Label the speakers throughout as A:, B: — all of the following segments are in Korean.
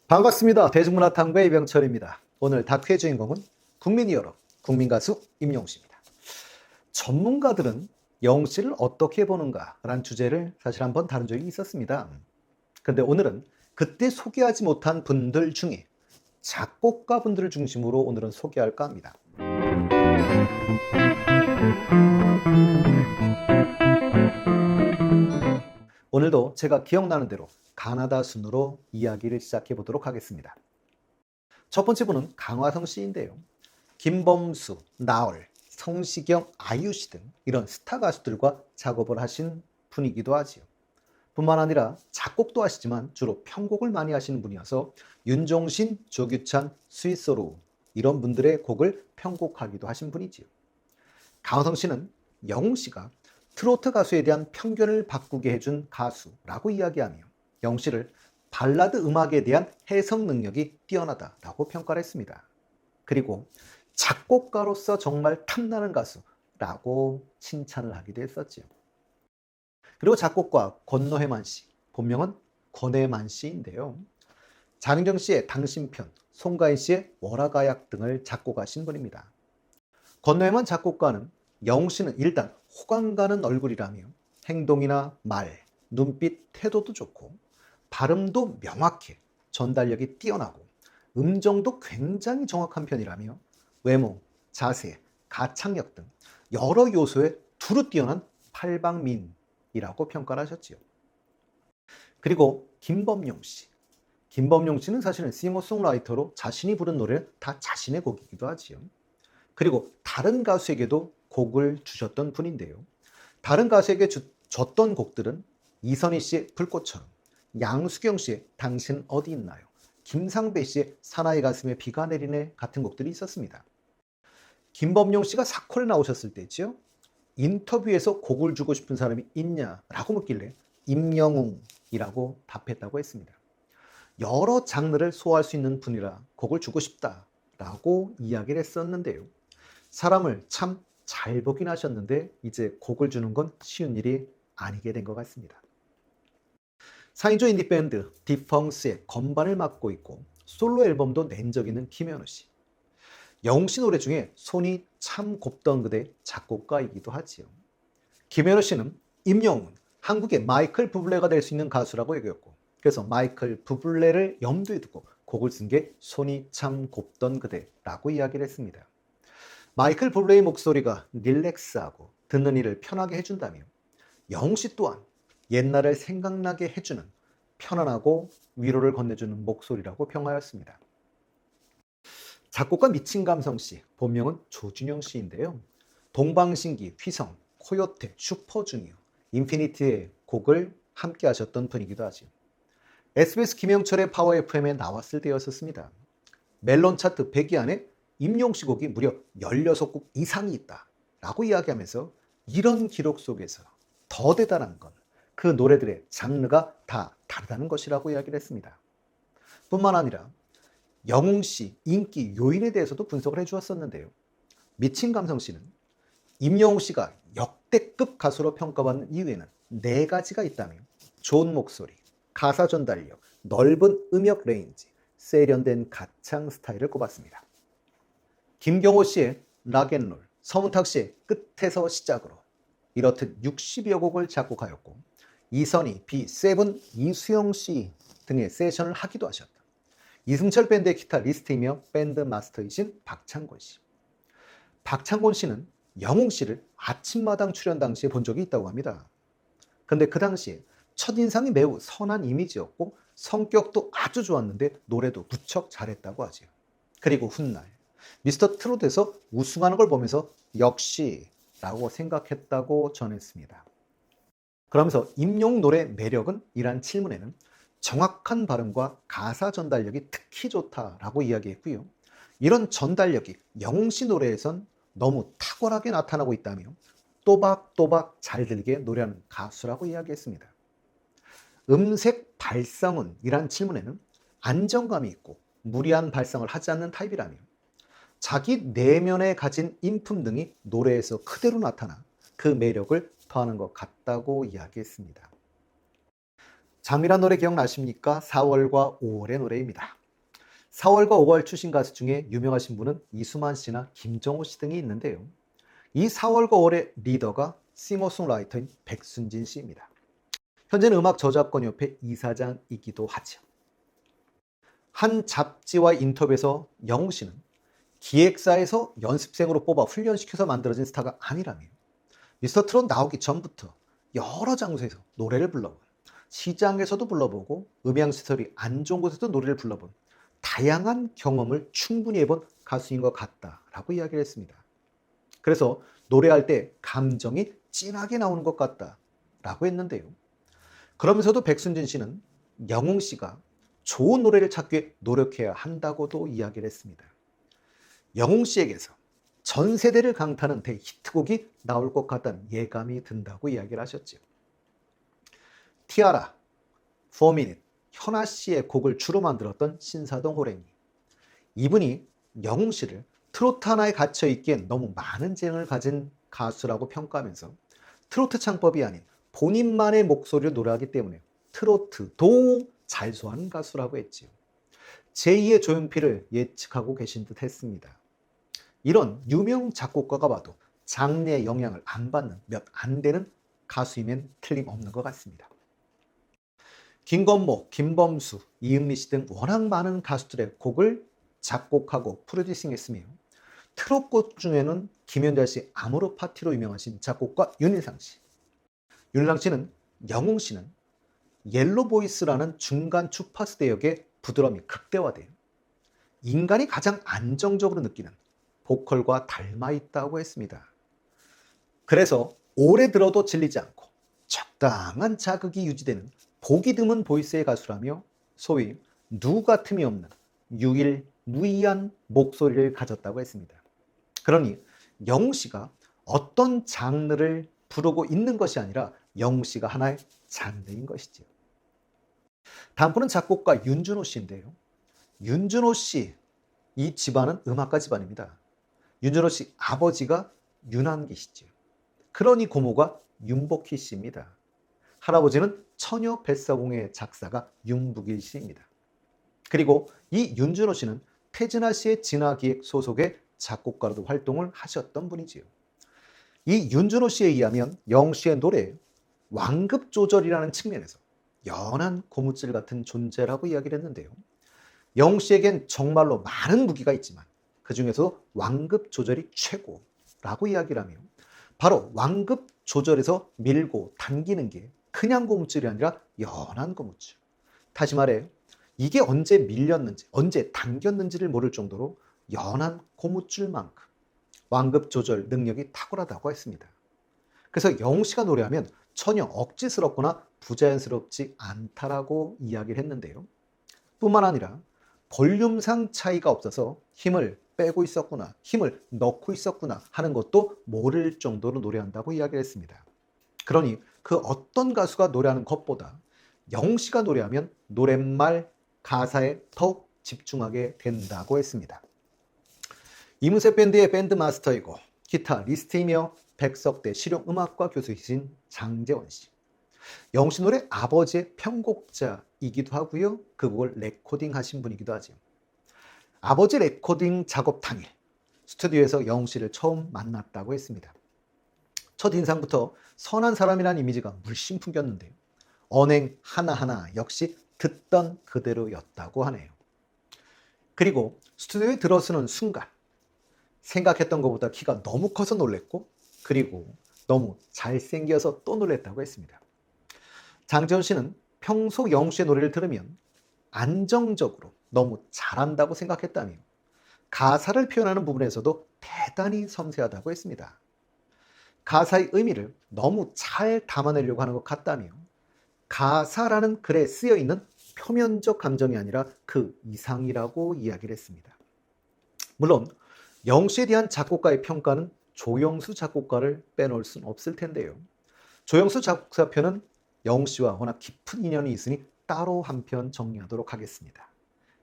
A: 반갑습니다. 대중문화탐구의 이병철입니다. 오늘 다큐의 주인공은 국민 히어로, 국민가수 임영웅씨입니다. 전문가들은 영웅씨를 어떻게 보는가라는 주제를 사실 한번 다룬 적이 있었습니다. 근데 오늘은 그때 소개하지 못한 분들 중에 작곡가분들을 중심으로 오늘은 소개할까 합니다. 오늘도 제가 기억나는 대로 가나다 순으로 이야기를 시작해 보도록 하겠습니다. 첫 번째 분은 강화성 씨인데요. 김범수, 나얼, 성시경, 아이유씨 등 이런 스타 가수들과 작업을 하신 분이기도 하지요. 뿐만 아니라 작곡도 하시지만 주로 편곡을 많이 하시는 분이어서 윤종신, 조규찬, 스위스로 이런 분들의 곡을 편곡하기도 하신 분이지요. 강화성 씨는 영웅 씨가 트로트 가수에 대한 편견을 바꾸게 해준 가수라고 이야기하며 영웅 씨를 발라드 음악에 대한 해석 능력이 뛰어나다라고 평가를 했습니다. 그리고 작곡가로서 정말 탐나는 가수라고 칭찬을 하기도 했었지요. 그리고 작곡가 권노해만 씨, 본명은 권해만 씨인데요. 장윤정 씨의 당신편, 송가인 씨의 월화가약 등을 작곡하신 분입니다. 권노해만 작곡가는 영웅 씨는 일단 호감 가는 얼굴이라며 행동이나 말, 눈빛, 태도도 좋고 발음도 명확해 전달력이 뛰어나고 음정도 굉장히 정확한 편이라며 외모, 자세, 가창력 등 여러 요소에 두루 뛰어난 팔방민이라고 평가를 하셨지요. 그리고 김범용 씨. 김범용 씨는 사실은 싱어송라이터로 자신이 부른 노래를 다 자신의 곡이기도 하지요. 그리고 다른 가수에게도 곡을 주셨던 분인데요. 다른 가수에게 줬던 곡들은 이선희 씨의 불꽃처럼, 양수경 씨의 당신 어디 있나요? 김상배 씨의 사나이 가슴에 비가 내리네 같은 곡들이 있었습니다. 김범용 씨가 사콜에 나오셨을 때지요. 인터뷰에서 곡을 주고 싶은 사람이 있냐라고 묻길래 임영웅이라고 답했다고 했습니다. 여러 장르를 소화할 수 있는 분이라 곡을 주고 싶다라고 이야기를 했었는데요. 사람을 참 잘 보긴 하셨는데 이제 곡을 주는 건 쉬운 일이 아니게 된 것 같습니다. 4인조 인디밴드 디펑스의 건반을 맡고 있고 솔로 앨범도 낸 적 있는 김현우 씨. 영웅 씨 노래 중에 손이 참 곱던 그대 작곡가이기도 하지요. 김현우 씨는 임영웅은 한국의 마이클 부블레가 될 수 있는 가수라고 얘기했고 그래서 마이클 부블레를 염두에 두고 곡을 쓴 게 손이 참 곱던 그대라고 이야기를 했습니다. 마이클 부블레의 목소리가 릴렉스하고 듣는 이를 편하게 해준다며 영웅 씨 또한 옛날을 생각나게 해주는 편안하고 위로를 건네주는 목소리라고 평하였습니다. 작곡가 미친 감성 씨, 본명은 조준영 씨인데요. 동방신기, 휘성, 코요테, 슈퍼주니어, 인피니티의 곡을 함께 하셨던 분이기도 하죠. SBS 김영철의 파워 FM에 나왔을 때였었습니다. 멜론 차트 100위 안에 임영웅 씨 곡이 무려 16곡 이상이 있다라고 이야기하면서 이런 기록 속에서 더 대단한 건 그 노래들의 장르가 다 다르다는 것이라고 이야기를 했습니다. 뿐만 아니라 영웅 씨 인기 요인에 대해서도 분석을 해주었었는데요. 미친 감성 씨는 임영웅 씨가 역대급 가수로 평가받는 이유에는 4가지가 있다며 좋은 목소리, 가사 전달력, 넓은 음역 레인지, 세련된 가창 스타일을 꼽았습니다. 김경호 씨의 락앤롤, 서문탁 씨의 끝에서 시작으로 이렇듯 60여 곡을 작곡하였고 이선희, B7, 이수영 씨 등의 세션을 하기도 하셨다. 이승철 밴드의 기타리스트이며 밴드 마스터이신 박창곤 씨. 박창곤 씨는 영웅 씨를 아침마당 출연 당시에 본 적이 있다고 합니다. 근데 그 당시에 첫인상이 매우 선한 이미지였고 성격도 아주 좋았는데 노래도 무척 잘했다고 하지요. 그리고 훗날 미스터 트롯에서 우승하는 걸 보면서 역시 라고 생각했다고 전했습니다. 그러면서 임영웅 노래 매력은? 이란 질문에는 정확한 발음과 가사 전달력이 특히 좋다라고 이야기했고요. 이런 전달력이 영웅 씨 노래에선 너무 탁월하게 나타나고 있다며 또박또박 잘 들게 노래하는 가수라고 이야기했습니다. 음색 발성은? 이란 질문에는 안정감이 있고 무리한 발성을 하지 않는 타입이라며 자기 내면에 가진 인품 등이 노래에서 그대로 나타나 그 매력을 더하는 것 같다고 이야기했습니다. 장미란 노래 기억나십니까? 4월과 5월의 노래입니다. 4월과 5월 출신 가수 중에 유명하신 분은 이수만 씨나 김정호 씨 등이 있는데요. 이 4월과 5월의 리더가 싱어송라이터인 백순진 씨입니다. 현재는 음악저작권협회 이사장이기도 하죠. 한 잡지와 인터뷰에서 영웅 씨는 기획사에서 연습생으로 뽑아 훈련시켜서 만들어진 스타가 아니라며 미스터 트롯 나오기 전부터 여러 장소에서 노래를 불러본, 시장에서도 불러보고 음향시설이 안 좋은 곳에서도 노래를 불러본 다양한 경험을 충분히 해본 가수인 것 같다라고 이야기를 했습니다. 그래서 노래할 때 감정이 진하게 나오는 것 같다라고 했는데요. 그러면서도 백순진 씨는 영웅 씨가 좋은 노래를 찾기 위해 노력해야 한다고도 이야기를 했습니다. 영웅 씨에게서 전 세대를 강타하는 대히트곡이 나올 것 같다는 예감이 든다고 이야기를 하셨죠. 티아라, 4미닛, 현아 씨의 곡을 주로 만들었던 신사동 호랭이. 이분이 영웅 씨를 트로트 하나에 갇혀 있기엔 너무 많은 재능을 가진 가수라고 평가하면서 트로트 창법이 아닌 본인만의 목소리로 노래하기 때문에 트로트도 잘 소화하는 가수라고 했지요. 제2의 조용필을 예측하고 계신 듯 했습니다. 이런 유명 작곡가가 봐도 장르의 영향을 안 받는 몇 안 되는 가수이면 틀림없는 것 같습니다. 김건모, 김범수, 이은미 씨 등 워낙 많은 가수들의 곡을 작곡하고 프로듀싱했으며 트롯곡 중에는 김현자 씨 아모르 파티로 유명하신 작곡가 윤일상 씨. 윤일상 씨는 영웅 씨는 옐로 보이스라는 중간 주파수 대역의 부드러움이 극대화돼 인간이 가장 안정적으로 느끼는 보컬과 닮아 있다고 했습니다. 그래서 오래 들어도 질리지 않고 적당한 자극이 유지되는 보기 드문 보이스의 가수라며 소위 누가 틈이 없는 유일무이한 목소리를 가졌다고 했습니다. 그러니 영웅 씨가 어떤 장르를 부르고 있는 것이 아니라 영웅 씨가 하나의 장르인 것이죠. 다음 분은 작곡가 윤준호 씨인데요. 윤준호 씨, 이 집안은 음악가 집안입니다. 윤준호 씨 아버지가 윤한기 씨죠. 그러니 고모가 윤복희 씨입니다. 할아버지는 처녀 뱃사공의 작사가 윤북일 씨입니다. 그리고 이 윤준호 씨는 태진아 씨의 진화기획 소속의 작곡가로도 활동을 하셨던 분이지요. 이 윤준호 씨에 의하면 영웅 씨의 노래에 완급 조절이라는 측면에서 연한 고무줄 같은 존재라고 이야기를 했는데요. 영웅 씨에겐 정말로 많은 무기가 있지만 그 중에서 완급 조절이 최고라고 이야기를 하며 바로 완급 조절에서 밀고 당기는 게 그냥 고무줄이 아니라 연한 고무줄. 다시 말해 이게 언제 밀렸는지 언제 당겼는지를 모를 정도로 연한 고무줄만큼 완급 조절 능력이 탁월하다고 했습니다. 그래서 영웅 씨가 노래하면 전혀 억지스럽거나 부자연스럽지 않다라고 이야기를 했는데요. 뿐만 아니라 볼륨상 차이가 없어서 힘을 빼고 있었구나, 힘을 넣고 있었구나 하는 것도 모를 정도로 노래한다고 이야기를 했습니다. 그러니 그 어떤 가수가 노래하는 것보다 영웅 씨가 노래하면 노랫말, 가사에 더 집중하게 된다고 했습니다. 이문세 밴드의 밴드 마스터이고 기타 리스트이며 백석대 실용음악과 교수이신 장재원 씨. 영웅 씨 노래 아버지의 편곡자이기도 하고요. 그 곡을 레코딩하신 분이기도 하죠. 아버지 레코딩 작업 당일 스튜디오에서 영웅 씨를 처음 만났다고 했습니다. 첫 인상부터 선한 사람이라는 이미지가 물씬 풍겼는데요. 언행 하나하나 역시 듣던 그대로였다고 하네요. 그리고 스튜디오에 들어서는 순간 생각했던 것보다 키가 너무 커서 놀랬고 그리고 너무 잘생겨서 또 놀랬다고 했습니다. 장재원 씨는 평소 영웅 씨의 노래를 들으면 안정적으로 너무 잘한다고 생각했다며 가사를 표현하는 부분에서도 대단히 섬세하다고 했습니다. 가사의 의미를 너무 잘 담아내려고 하는 것 같다며 가사라는 글에 쓰여있는 표면적 감정이 아니라 그 이상이라고 이야기를 했습니다. 물론 영웅 씨에 대한 작곡가의 평가는 조영수 작곡가를 빼놓을 수는 없을 텐데요. 조영수 작사편은 영웅 씨와 워낙 깊은 인연이 있으니 따로 한 편 정리하도록 하겠습니다.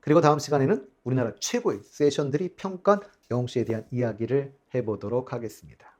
A: 그리고 다음 시간에는 우리나라 최고의 세션들이 평가한 영웅 씨에 대한 이야기를 해보도록 하겠습니다.